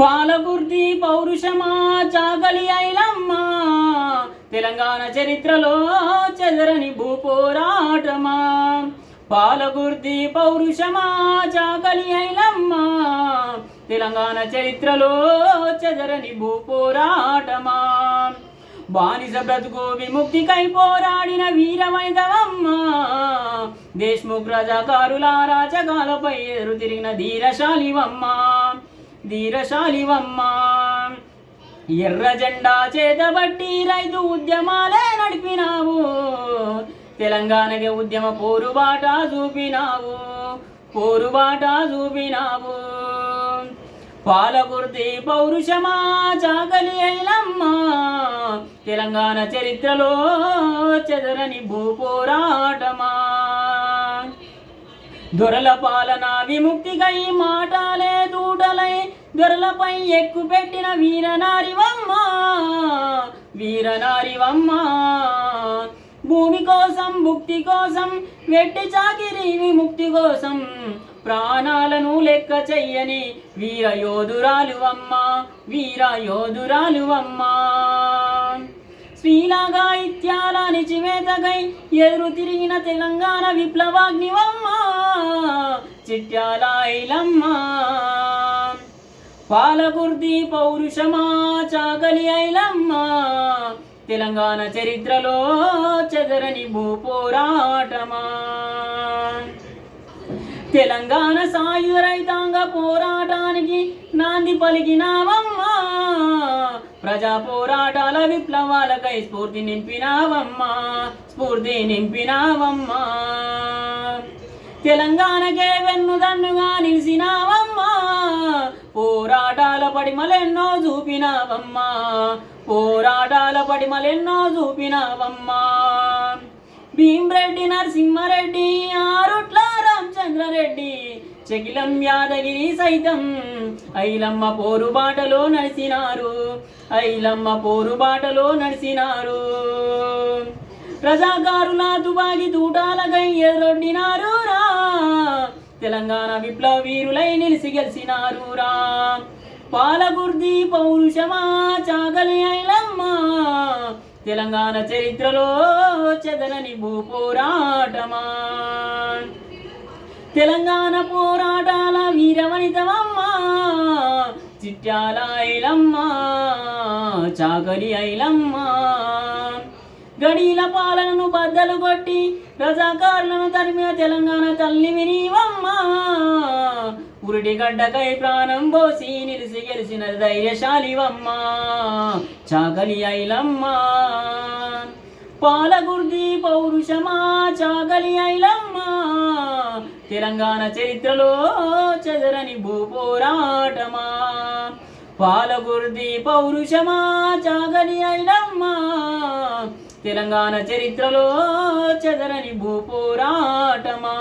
పాలకుర్తి పౌరుషమా చాకలి ఐలమ్మా తెలంగాణ చరిత్రలో చెదరని భూపోరాటమా. పాలకుర్తి పౌరుషమా చాకలి ఐలమ్మా తెలంగాణ చరిత్రలో చెదరని భూపోరాటమా. బానిస బ్రతుకు విముక్తికై పోరాడిన వీరమైదవమ్మా. దేశ్ముఖ్ రజాకారుల రాజకాలపై ఎదురు తిరిగిన ధీరశాలివమ్మా. ఎర్ర జెండా చేతబట్టి రైతు ఉద్యమాలే నడిపినావు. తెలంగాణకి ఉద్యమ పోరుబాట చూపినావు. పాలకుర్తి పౌరుషమా చాకలి ఐలమ్మా తెలంగాణ చరిత్రలో చెదరని భూపోరాటమా. దొరల పాలన విముక్తికై మాటాలే తూటలై దొరలపై ఎక్కుపెట్టిన వీరనారివమ్మా. భూమి కోసం భుక్తి కోసం వెట్టి చాకిరి విముక్తి కోసం ప్రాణాలను లెక్క చెయ్యని వీరయోధురాలువమ్మా. శ్రీలాగా ఇత్యాల నిచివేతకై ఎదురు తిరిగిన తెలంగాణ విప్లవాగ్నివమ్మా చిట్యాల ఐలమ్మా. పాలకుర్తి పౌరుషమా చాకలి ఐలమ్మా తెలంగాణ చరిత్రలో చెదరని భూపోరాటమా. తెలంగాణ సాయుధ రైతాంగ పోరాటానికి నాంది పలికినావమ్మా. ప్రజా పోరాటాల విప్లవాలకై స్ఫూర్తి నింపినావమ్మా. తెలంగాణకే వెన్నుదన్నుగా నిలిసినావమ్మా. పోరాటాల పడిమలెన్నో చూపినావమ్మా. భీమ్రెడ్డి నరసింహారెడ్డి ఆరుట్ల రామచంద్రారెడ్డి చకిలం యాదగిరి సైతం ఐలమ్మ పోరుబాటలో నడిచినారు. రజాకారుల తుపాకి తూటాలకై ఎదురొడ్డినారు రా. తెలంగాణ విప్లవ వీరులై నిలిసి గెలిచినారు రా. పాలకుర్తి పౌరుషమా చాకలి ఐలమ్మా తెలంగాణ చరిత్రలో చెదరని భూపోరాటమా. తెలంగాణ పోరాటాల వీరవనితవమ్మా చిట్యాల ఐలమ్మా చాకలి ఐలమ్మా. గడీల పాలనను బద్దలు కొట్టి రజాకారులను తరిమిన తెలంగాణ తల్లి వినీవమ్మా. ఉరిటిగడ్డకై ప్రాణం పోసి నిలిసి గెలిచిన ధైర్యశాలివమ్మా చాకలి ఐలమ్మా. పాలకుర్తి పౌరుషమా చాకలి ఐలమ్మా తెలంగాణ చరిత్రలో చెదరని భూపోరాటమా. పాలకుర్తి పౌరుషమా చాకలి ఐలమ్మా తెలంగాణ చరిత్రలో చెదరని భూపోరాటమా.